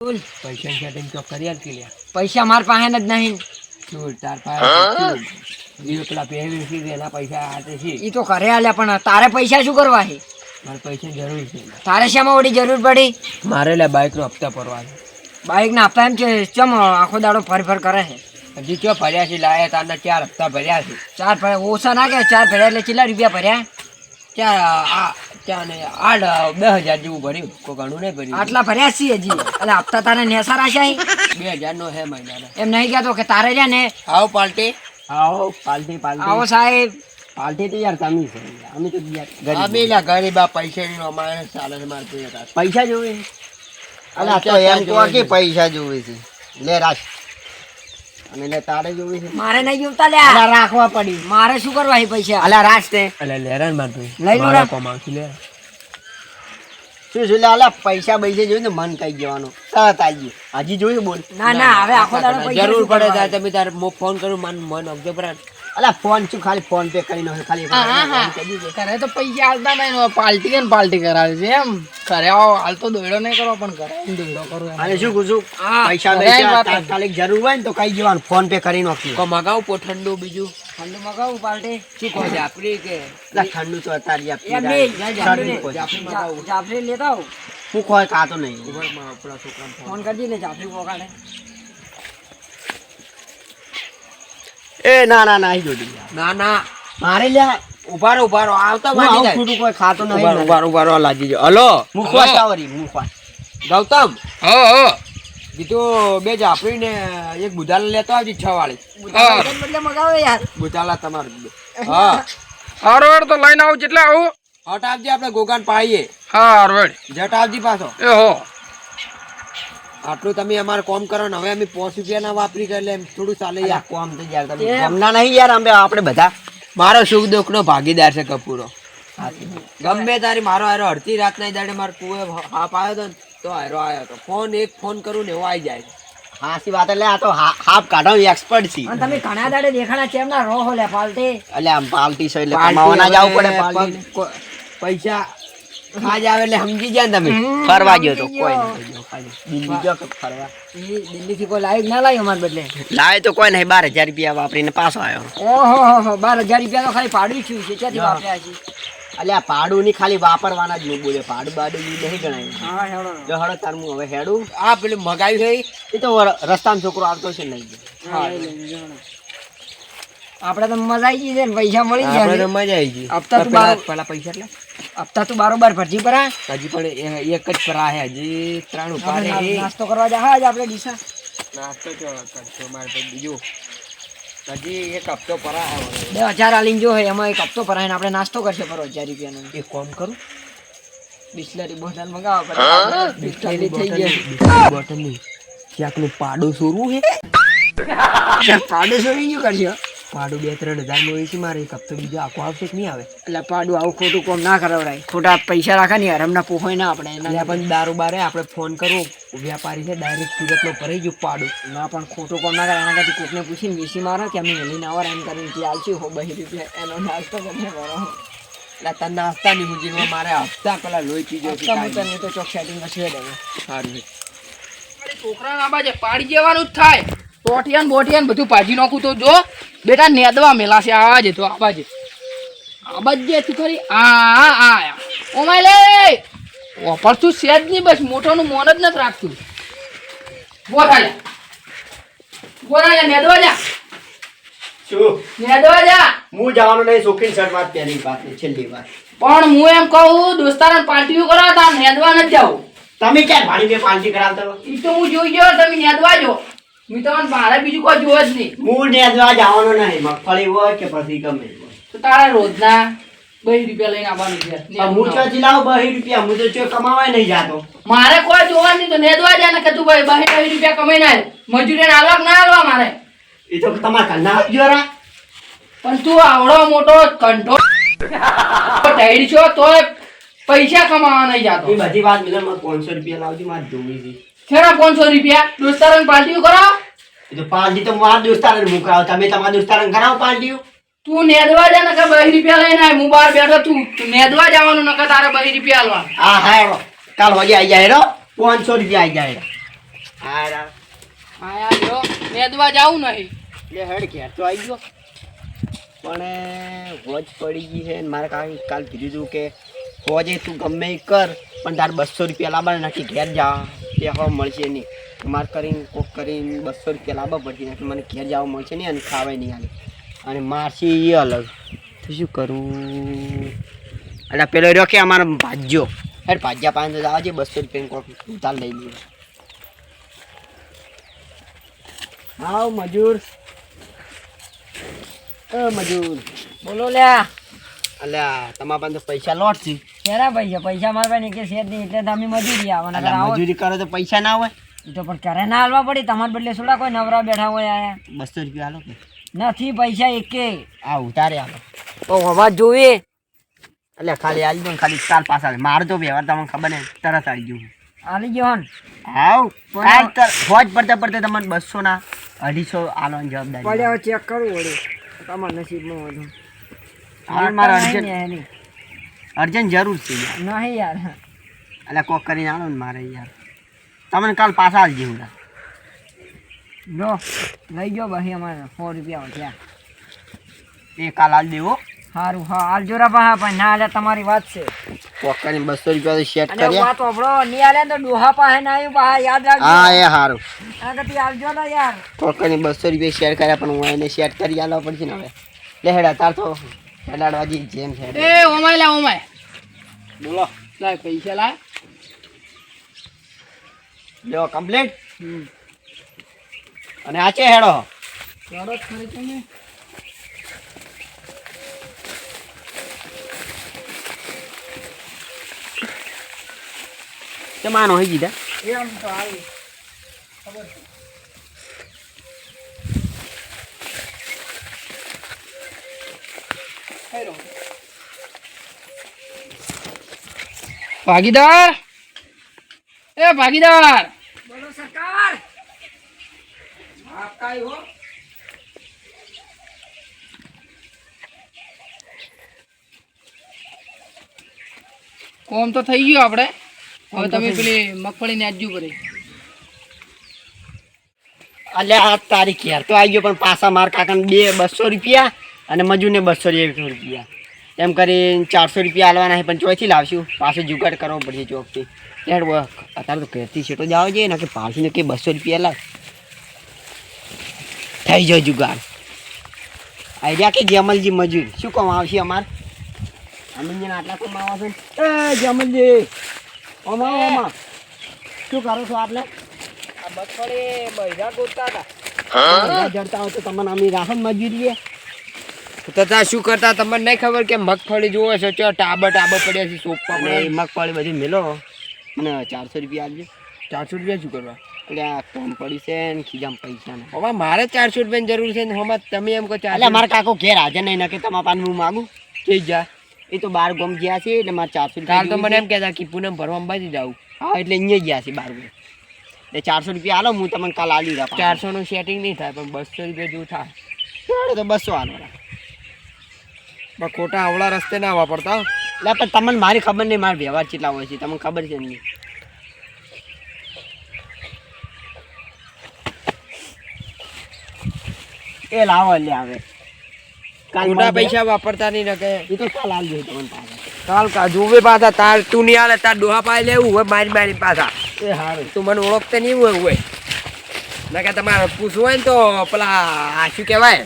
પૈસા સેટિંગ તો કરી આલ કે લ્યા. પૈસા માર પાસે જ નહીં. શું તાર પાસે બીજો પેલા પહેરી છે એના પૈસા હાથે છે. ઈ તો ઘરે આલ્યા પણ તારે પૈસા શું કરવા છે? મારે પૈસા જરૂર છે. તારે શામાં વળી જરૂર પડી? મારે લે બાઇક નો હપ્તા ભરવા છે. બાઇક ના હપ્તા એમ છે ચમ આખો દાડો ફર કરે છે? હજી ચો ભર્યા છે લાયા તારના 4 હપ્તા ભર્યા છે. 4 ભર્યા ઓછા ના કે 4 ભર્યા એટલે કેટલા રૂપિયા ભર્યા? ત્યાં 10,000 જેવું ભર્યું. કોઈ ઘણું નહીં ભર્યું. આટલા ભર્યા છીએ હજી એટલે હપ્તા તારે નેસા રાખ્યા 2,000 નો હે મહિનાના. એમ નહીં કહેતો કે તારે રહ્યા ને આવો પાલટી આવો સાહેબ. પાર્ટી તો યાર તમે છે અમે તો યાર અમે લા ગરીબા પૈસા ની અમારે ચાલે છે મારે જોઈએ. પૈસા જોવે અલા તો એમ કહો કે પૈસા જોવે છે લે રાખ અને લે તારે જોવે છે મારે નહીં જોતા લે. અલા રાખવા પડી મારે શું કરવા છે પૈસા? અલા રાખ તે અલે લેરાન મારતું લઈ લો રા. કમાવશું લે. શું લે અલા પૈસા જોઈ ને મન કઈ જવાનું તરત આવી ગયું હજી જોયું બોલ ના ના હવે આખો દાડો પૈસા જરૂર શું પડે કરવા? ત્યારે તમે તાર ફોન કરું મન અગજો પર. અલા ફોન શું ખાલી ફોન પે કરીને ખાલી ઘરે તો પૈસા હાલતા નહીં પાર્ટી કરાવે છે એમ. ઘરે હાલ તો દોયડો નહીં કરો પણ ઘરે દોયડો કરો એમ. અને શું કુછું પૈસા તાત્કાલિક જરૂર હોય ને તો કઈ જવાનું ફોન પે કરી નાખ્યું કો મગાવું પો ઠંડુ બીજું ઠંડુ મગાવું પાર્ટી? શું કહો જાપરી કે અલા ઠંડુ તો અત્યારે એમ નહીં જાફરી લેતા આવું. હું કોઈ ખાતો નહીં આપણા છોકરા ફોન કરજે ને જાફરી પોકાડે. એ ના ના ના જોડી ના ના મારે લ્યા ઉભારો આવતા હું વાગી આવું જાય. ખોટું કોઈ ખાતો નહીં ઉભારો લાગી જાય. હલો મુખવાસ આવરી મુખવાસ ગૌતમ હો કીધું બે જાફરી ને એક બુધાલા લેતો આવજી 6 વાળી. બદલે મગાવે યાર. બુધાલા તમારું. હા હારવડ તો લઈને આવું એટલે આવું. હટ આવજી આપણે ગોગાન પાડીએ. હા હારવડ જટ આવજી પાછો. એ હો આટલું તમે અમારે કોમ કરો ને હવે અમે 5 રૂપિયા ના વાપરી કરે એટલે એમ થોડું ચાલે યાર. કોમ તો યાર તમે ગમના નહીં યાર આપણે બધા મારો સુખ દુઃખ નો ભાગીદાર છે કપૂરો. ગમે તારી મારો હારો અડધી રાત ના દાડે મારો કુએ હાપ આવ્યો તો ને તો હારો આવ્યો તો એક ફોન કરું ને એવો આવી જાય. હાસી વાત એટલે આ તો હાફ કાઢવાનો એક્સપર્ટ છે અને તમે ઘણા દાડે દેખાણા કેમ ના રહો લે પાલટી? એટલે આમ પાલટી છે એટલે કમાવાના જવું પડે પાલટી પૈસા ખાજ આવે એટલે સમજી ગયા ને તમે. ફરવા ગયો તો કોઈ નહીં દિલ્હી ગયો કે ફરવા દિલ્હી થી કોઈ લાવી ના લાવ્યો અમારે બદલે? લાવે તો કોઈ નહીં 12,000 રૂપિયા વાપરીને પાછો આવ્યો ઓહો 12,000 રૂપિયા તો ખાલી પાડવી છું છે ક્યાંથી વાપર્યા છે? એટલે આ પાડું ની ખાલી વાપરવાના જ નહીં બોલે પાડું બાડું નહીં ગણાય હા હેડો જો હળો તાર હું હવે હેડું આ પેલું મગાવ્યું છે એ તો રસ્તામાં છોકરો આવતો છે નહીં આપડે તો મજા આવી ગઈ છે ને પૈસા મળી આપણે તો ગયા. મજા આવી ગઈ. હપ્તા તો બાર પેલા પૈસા એટલે હપ્તા તું બારોબાર ભરજી પર આ. હજી પણ એક જ પરા છે હજી 3 ઉપાડે આપણે છે. નાસ્તો કરવા જા હા આપણે ડીસા. નાસ્તો કરશો મારે તો બીજું હજી એક હપ્તો પરા છે. 2,000 આલીને જો હે એમાં એક હપ્તો ભરાઈને આપણે નાસ્તો કરશે પર 1,000 રૂપિયાનો. એક કામ કરું બિસ્લરી બોટલ મંગાવો પડે. બિસ્લરી થઈ ગઈ. બોટલની ક્યાંકનું પાડું સોરું છે. પાડું શું બીજું કરશો? પાડું 2-3 હજાર નું હોય છે મારે. એક હપ્તો બીજો આખો આવશે કે નહીં આવે? એટલે પાડું આવું ખોટું કોમ ના કરાવડાય. ખોટા પૈસા રાખા ને હરમના પોહોય ના આપણે એટલે એના પણ દારૂ બારે આપણે ફોન કરવો વ્યાપારી છે ડાયરેક્ટ સુરતમાં ભરાઈ ગયું પાડું. ના પણ ખોટું કોમ ના કરે એના કરતી કોકને પૂછીને વીસી મારો કે અમે હેલીને આવો એમ કરીને કે આલશું હો 2 રૂપિયા એનો નાસ્તો કરીને ભરો. એટલે તાર નાસ્તા ની હુજીમાં મારે હપ્તા પેલા લોહી પીજો છે તમે તો ચોક સેટિંગ કરશે દેવો. સારું છે. છોકરાને આ બાજુ પાડી જવાનું જ થાય. ટોટિયાન બોટિયાન બધું ભાજી નાખું તો જો બેટા નેદવા મેલા છે આવા જ તો આવા જ તું ખરી આ ઓમાય લે વાપરતું સેજ નહીં બસ મોટોનું મોન જ નથી રાખતું. બોલા નેદવા જા શું નેદવા જા. હું જવાનો નહીં શોખીન શર્ટ વાત પહેરી વાત છેલ્લી વાત પણ હું એમ કહું દોસ્તારાને પાર્ટીઓ કરાવતા નેદવા નથી જાવ. તમે ક્યાં ભાડી બે પાલટી કરાવતા હો? એ તો હું જોઈ ગયો તમે નેદવા જો. મેં તમને મારે બીજું કોઈ જોવે જ નહીં. હું નેદવા જવાનો નહીં મગફળી હોય કે પછી ગમે હોય. તો તારા રોજના 2 રૂપિયા લઈને આવવાનું છે. પણ હું ચોથી લાવું 2 રૂપિયા હું તો ચો કમાવાય નહીં જાતો મારે કોઈ જોવા નહીં તો નેદવા જાય ને કે તું ભાઈ 2 રૂપિયા કમાઈને આવ. મજૂરીને આલવા ના આલવા મારે. એ તો તમારા ઘરના આપજો રા પણ તું આવડો મોટો કંઠો ટાઈડ છો તોય પૈસા કમાવા નહીં જાતો. એ બધી વાત મિલન માં 500 રૂપિયા લાવજો મારે જોવી છે. ખેરા 500 રૂપિયા દોસ્તારોને પાર્ટીઓ કરાવો. એ તો પાલટી તો મારા દોસ્તારને મુકાવો તમે તમારા દોસ્તારને કરાવો પાલટી તું નેદવા જા ને કે 2 રૂપિયા લઈને આવ. હું બહાર બેઠો તું નેદવા જવાનું ને કે તારે 2 રૂપિયા આલવા. હા હા કાલ વાગે આવી જાય રો 500 રૂપિયા આવી જાય હા આયા જો નેદવા જાવું નહીં. લે હેડ ઘેર તો આવી ગયો પણ હોજ પડી ગઈ છે ને મારે કાલ કીધું હતું કે હોજે તું ગમે એ કર પણ તારે 200 રૂપિયા લાવવા નથી ઘેર જા તે હવે મળશે નહીં મારે કરીને કોક કરીને 200 રૂપિયા લાવવા પડશે નથી મને ઘેર જવા મળશે નહીં અને ખાવાય નહીં હાલે અને મારસી એ અલગ તો શું કરું એટલે પેલો રહ્યો કે અમારો ભાજ્યો હેડ ભાજ્યા પાસે તો આવજે 200 રૂપિયા કોક ઉતાર લઈ લઈએ આવ મજૂર મજૂર બોલો લ્યા અલ્યા તમારા પાસે તો પૈસા લોટ છે કેરા પૈસા મારા પાસે કે છે જ નહીં એટલે તમે મજૂરી આવવાના અલ્યા, આવો મજૂરી કરો તો પૈસા ના હોય ઈ તો પણ કરે ના હાલવા પડી તમારા બદલે થોડા કોઈ નવરા બેઠા હોય આયા 200 રૂપિયા હાલો કે નથી પૈસા એકે આ ઉતારે હાલો તો અવાજ જોઈએ અલ્યા ખાલી આવી દો ને ખાલી ચાલ પાછા મારો તો વ્યવહાર તમને ખબર ને તરત આવી ગયું આલી ગયો હન હાવ કાલ હોજ પડતા પડતા તમને 200 ના 250 આલવાની જવાબદારી પડ્યા હવે ચેક કરવું વળી તમારા નસીબમાં વધુ હાલ મારે નહીં ને એની. અર્જન્ટ જરૂર છે યાર નહીં યાર અલ્યા કોક કરીને આલો ને મારે યાર તમને કાલ પાછા આવી જવું લો લઈ ગયો ભાઈ અમારે 100 રૂપિયા વધ્યા એ કાલ આવી દેવો સારું હા હાલ જોરા પા પણ ના હાલે તમારી વાત છે કોક કરીને 200 રૂપિયા તો સેટ અને કર્યા વાત ઓબળો નહીં હાલે ને તો ડોહા પાસે ના આવ્યું પા યાદ રાખજો હા એ સારું આ કદી આવજો ને યાર કોક કરીને 200 રૂપિયા શેર કર્યા પણ હું એને સેટ કરી આલવા પડશે ને હવે લે હેડા તાર તો હેડાડવાજી જેમ છે એ ઓમાય લા ઓમાય બોલો લાય પૈસા લાય. લ્યો કમ્પ્લીટ અને આચે હેડો ચાલો જ ખરી તમે. તે માનો હઈ ગીધા એમ તો આવી હેલો. ભાગીદાર એ ભાગીદાર બોલો સરકાર કોમ તો થઈ ગયું આપણે હવે તમે પેલી મગફળી ને આજુ કરી અલ્યા આ તારી ઘેર તો આવી ગયો પણ પાછા માર કાકાને 200 રૂપિયા અને મજૂરને 200 રૂપિયા એમ કરીને 400 રૂપિયા આલવાના છે પણ ચોથી લાવશું પાછો જુગાડ કરવો પડશે ચોકથી ત્યારે અત્યારે તો ઘેરથી છેટો જ આવે છે ને કે પાછીને કે 200 રૂપિયા લાવ થઈ જાય જુગાડ આઈડિયા કે જમલજી મજૂર શું કામ આવશે અમાર અમીનજીને આટલા કામ આવશે એ જમલજી ઓમાં શું કરો છો આપણે આ મગફળી બૈરા ગોતતા હતા જડતા હોય તો તમને અમે રાહત મજૂરીએ તથા શું કરતા તમને નહીં ખબર કે મગફળી જોવે છે ચો ટાબર પડ્યા છે સોપા અને મગફળી બધી મેલો મને 400 રૂપિયા આપજો 400 રૂપિયા શું કરવા એટલે આ કોમ પડી છે ને ખીજામ પૈસા ને હવે મારે 400 રૂપિયાની જરૂર છે ને હમણાં તમે એમ કહો એટલે 400 મારા કાકો ઘેર હાજર નહીં નકે તમારા પાસે હું માગું થઈ જા એ તો 12 ગમ ગયા છે એટલે મારે 400 કાલ તો રૂપિયા મને એમ કહેતા કે પૂનમ ભરવા અંબાજી જાઉં હા એટલે અહીંયા ગયા છે 12 ગમ એટલે 400 રૂપિયા આલો હું તમને કાલ આલી રહ્યા 400 નું સેટિંગ નહીં થાય પણ 200 રૂપિયા જેવું થાય તો 200 આલવાના પણ ખોટા આવડા રસ્તે ના વાપરતા એટલે પણ તમને મારી ખબર નહીં મારા વ્યવહાર કેટલા હોય છે તમને ખબર છે નહીં એ લાવો લે આવે ખોટા પૈસા વાપરતા નહીં નકે એ તો કાલ આલજો તમને પાછા કાલ કા જોવે પાછા તાર તું નહીં આલે તાર ડોહા પાય લેવું હોય મારી પાછા એ હારું તું મને ઓળખતે નહીં હોય નકે તમારે પૂછવું હોય ને તો પેલા આ શું કહેવાય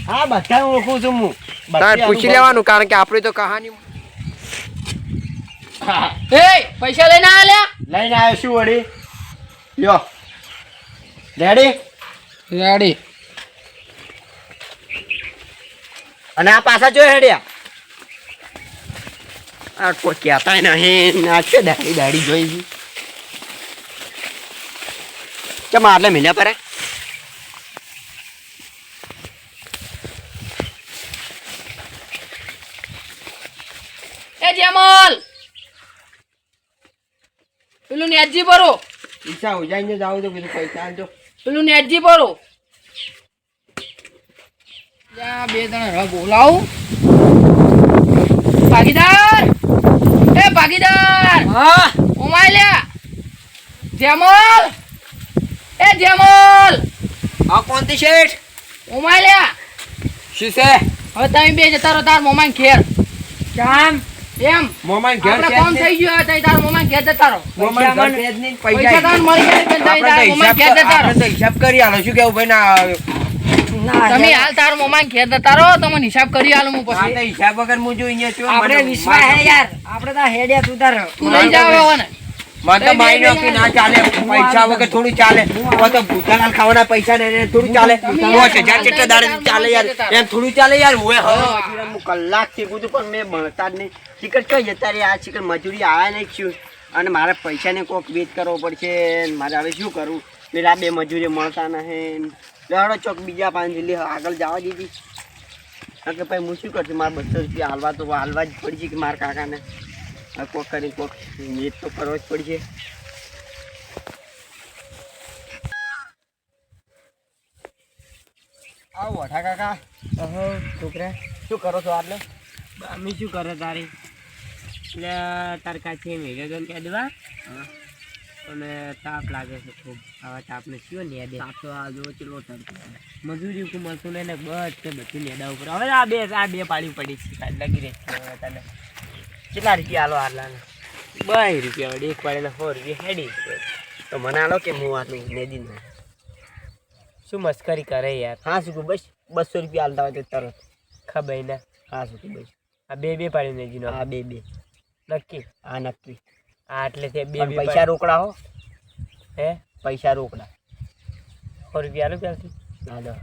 હા બધા ઓળખું છું હું તારે પૂછી લેવાનું કારણ કે આપણી તો કહાની એ પૈસા લઈને આલ્યા લઈને આવ્યો શું વળી લ્યો રેડી રેડી. અને આ પાછા જો હેડ્યા આ કોઈ કહેતા નહીં નાચે દાડી જોઈ છે ચમ આટલે મિલ્યા પરે એ જેમલ પેલું નેટજી ભરો ઈચ્છા ઉજાઈને જાવ તો પેલું પૈસા આલજો પેલું નેટજી ભરો જા બે જણા બોલાવું ભાગીદાર એ ભાગીદાર હા ઓમાય લ્યા જેમલ પોંતી શેઠ ઓમાય લ્યા શું છે હવે તમે બે જતા રહો તાર મોમાન ઘેર જામ એમ મોમાન ઘેર આપણે છે ફોન થઈ ગયો તઈ તાર મોમાન ઘેર જતા રહો મોમાન ઘર છે જ નહીં, પૈસા પૈસા તમને મળી જાય પણ તઈ તાર મોમાન ઘેર જતા રહો આપણે તો હિસાબ કરી આલો શું કેવું ભાઈ ના તમે હાલ તાર મોમાન ઘેર જતા રહો તમને હિસાબ કરી આલું હું આ તો પછી હિસાબ વગર હું જો અહીંયા છું આપણે વિશ્વાસ હે યાર આપણે તો હેડ્યા તું તાર તું લઈ જાવ હવે ને મને તો મારી નાખી ના ચાલે પૈસા વગર થોડું ચાલે તો ભૂખાલાલ ખાવાના પૈસા ને એને થોડું ચાલે 5000 જેટલા દાડે ચાલે યાર એમ થોડું ચાલે યાર હોય હવે હું કલાકથી કીધું પણ મેં ભણતા જ નહીં ચિકન કઈ જતા રહ્યા આ ચિકન મજૂરી આવ્યા નહીં છું અને મારે પૈસાને કોક વેચ કરવો પડશે ને મારે હવે શું કરું પેલા બે મજૂરી મળતા નહીં લડો ચોક બીજા 5 જલ્દી આગળ જવા દીધી કારણ કે ભાઈ હું શું કરશું મારે 200 રૂપિયા હાલવા જ પડશે કે મારા કાકાને હવે કોક કરી કોક વેચ તો કરવો જ પડશે આવો વઠા કાકા છોકરા શું કરો છો આટલે અમે શું કરે તારી એટલે તાર કાચી મેળ્યો તો કહી દેવા અને તાપ લાગે છે ખૂબ આવા તાપને શું ને દે તાપ તો આ જો ચેલો તડકો મજૂરી કો મળતું ને બસ તે બધી નેડા ઉપર હવે આ બે પાડી પડી છે કાલ લાગી રહી છે હવે તને કેટલા રૂપિયા આલો આટલાને 2 રૂપિયા વડે એક પાડીને 100 રૂપિયા હેડી તો મને આલો કે હું આટલું નેદી ના શું મસ્કરી કરે યાર હા શું બસ 200 રૂપિયા આલતા હોય તો તરત ખબર ના હા શું બસ આ બે પાડી નેજીનો હા બે નક્કી હા નક્કી આ એટલે તે બે પણ પૈસા રોકડા હો હે પૈસા રોકડા 100 રૂપિયા આલો ત્યાંથી ના દો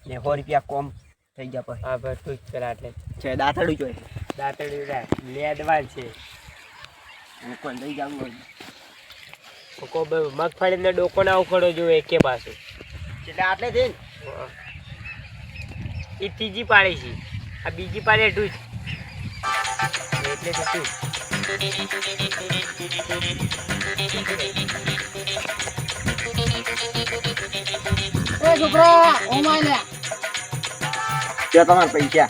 ને 100 રૂપિયા કોમ થઈ ગયા પછી હા બસ તું જ પેલા એટલે છે દાંતડું જોઈએ દાંતડી લેડવાન છે હું કોઈ લઈ જાઉં હોય મગફળીને ડોકો ના ઉખડો જોઈએ એકે પાછું એટલે આટલે થઈ ને એ ત્રીજી પાડી છે આ બીજી પાડી એટલું જ એટલે તો શું એ છોકરા ઓમાય લ્યા ત્યાં તમારા પૈસા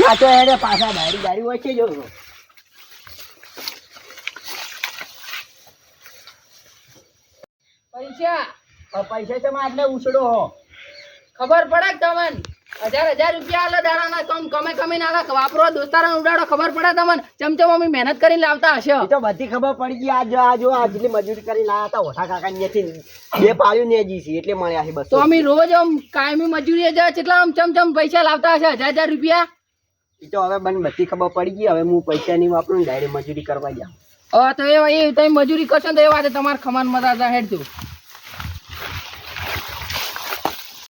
આ તો એને પાછા ગાડી હોય છે જો પૈસા તમે આટલે ઉછળો હો ખબર પડે કે તમને 1000 રૂપિયા આલે દાડાના કમે ના વાપરો દોસ્તારાને ઉડાડો ખબર પડે તમને ચમચમ અમે મહેનત કરીને લાવતા હશે એ તો બધી ખબર પડી ગઈ આ જેટલી મજૂરી કરીને લાયા હતા ઓઠા કાકા ત્યાંથી બે પાડ્યું ને જી છે એટલે મળ્યા છે બસ તો અમે રોજ આમ કાયમી મજૂરી જાય કેટલા આમ ચમચમ પૈસા લાવતા હશે 1000 રૂપિયા એ તો હવે મને બધી ખબર પડી ગઈ હવે હું પૈસા નહીં વાપરું ને ડાયરેક્ટ મજૂરી કરવા જાઉં તો એ તમે મજૂરી કરશો ને તો એ વાત તમારે ખમાન મજા હેડ તું